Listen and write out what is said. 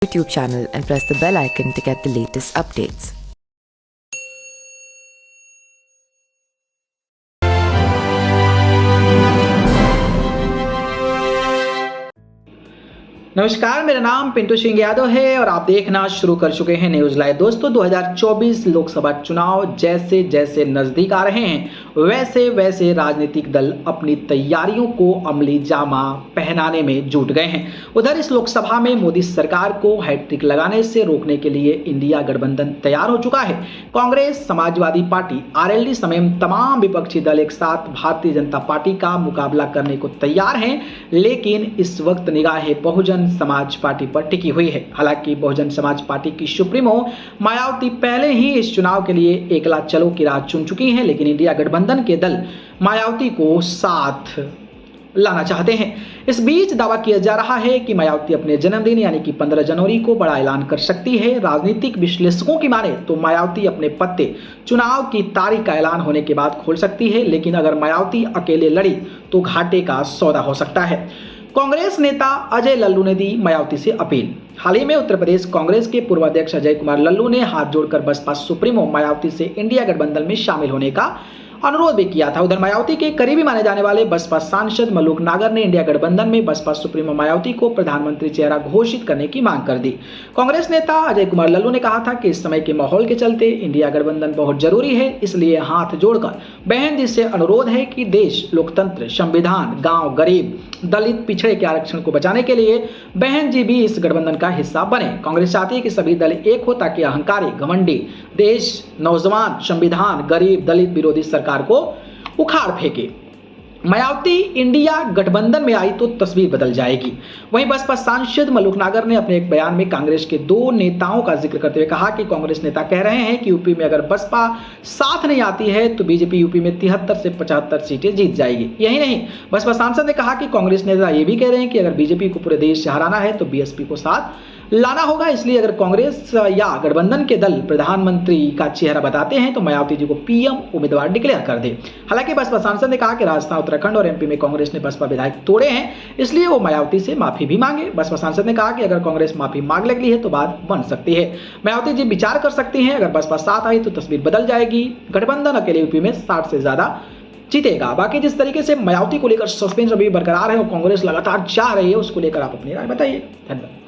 YouTube channel and press the bell icon to get the latest updates. नमस्कार, मेरा नाम पिंटू सिंह यादव है और आप देखना शुरू कर चुके हैं न्यूज लाइव। दोस्तों, 2024 लोकसभा चुनाव जैसे जैसे नजदीक आ रहे हैं वैसे वैसे राजनीतिक दल अपनी तैयारियों को अमली जामा पहनाने में जुट गए हैं। उधर इस लोकसभा में मोदी सरकार को हैट्रिक लगाने से रोकने के लिए इंडिया गठबंधन तैयार हो चुका है। कांग्रेस, समाजवादी पार्टी, आरएलडी समेत तमाम विपक्षी दल एक साथ भारतीय जनता पार्टी का मुकाबला करने को तैयार हैं, लेकिन इस वक्त निगाहें बहुजन समाज पार्टी पर टिकी हुई है। हालांकि बहुजन समाज पार्टी की सुप्रीमो मायावती पहले ही इस चुनाव के लिए एकला चलो की राह चुन चुकी हैं, लेकिन इंडिया गठबंधन के दल मायावती को साथ लाना चाहते हैं। इस बीच दावा किया जा रहा है कि मायावती अपने जन्मदिन यानी कि 15 जनवरी को बड़ा ऐलान कर सकती है। राजनीतिक विश्लेषकों की माने तो मायावती अपने पत्ते चुनाव की तारीख का ऐलान होने के बाद खोल सकती है, लेकिन अगर मायावती अकेले लड़ी तो घाटे का सौदा हो सकता है। कांग्रेस नेता अजय लल्लू ने दी मायावती से अपील। हाल ही में उत्तर प्रदेश कांग्रेस के पूर्व अध्यक्ष अजय कुमार लल्लू ने हाथ जोड़कर बसपा सुप्रीमो मायावती से इंडिया गठबंधन में शामिल होने का अनुरोध भी किया था। उधर मायावती के करीबी माने जाने वाले बसपा सांसद मलूक नागर ने इंडिया गठबंधन में बसपा सुप्रीमो मायावती को प्रधानमंत्री चेहरा घोषित करने की मांग कर दी। कांग्रेस नेता अजय कुमार लल्लू ने कहा था कि इस समय के माहौल के चलते इंडिया गठबंधन बहुत जरूरी है, इसलिए हाथ जोड़कर बहन जी से अनुरोध है कि देश, लोकतंत्र, संविधान, गांव, गरीब, दलित, पिछड़े के आरक्षण को बचाने के लिए बहन जी भी इस गठबंधन का हिस्सा बने। कांग्रेस चाहती है कि सभी दल एक हो ताकि अहंकारी, घमंडी देश, नौजवान, संविधान, गरीब, दलित विरोधी सरकार को उखाड़ फेंके। मायावती इंडिया गठबंधन में आई तो तस्वीर बदल जाएगी। वहीं बसपा सांसद मलूक नागर ने अपने एक बयान में कांग्रेस के दो नेताओं का जिक्र करते हुए कहा कि कांग्रेस नेता कह रहे हैं कि यूपी में अगर बसपा साथ नहीं आती है तो बीजेपी यूपी में 73 से 75 सीटें जीत जाएगी। यही नहीं, बसपा सांसद ने कहा कि कांग्रेस नेता ये भी कह रहे हैं कि अगर बीजेपी को पूरे देश से हराना है तो बीएसपी को साथ लाना होगा। इसलिए अगर कांग्रेस या गठबंधन के दल प्रधानमंत्री का चेहरा बताते हैं तो मायावती जी को पीएम उम्मीदवार डिक्लेयर कर दे। हालांकि बसपा सांसद ने कहा कि राजस्थान, उत्तराखंड और एमपी में कांग्रेस ने बसपा विधायक तोड़े हैं, इसलिए वो मायावती से माफी भी मांगे। बसपा सांसद ने कहा कि अगर कांग्रेस माफी मांग लेती है तो बात बन सकती है। मायावती जी विचार कर सकती हैं, अगर बसपा साथ आई तो तस्वीर बदल जाएगी। गठबंधन अकेले यूपी में 60 से ज्यादा जीतेगा। बाकी जिस तरीके से मायावती को लेकर सस्पेंस अभी बरकरार है और कांग्रेस लगातार जा रही है, उसको लेकर आप अपनी राय बताइए। धन्यवाद।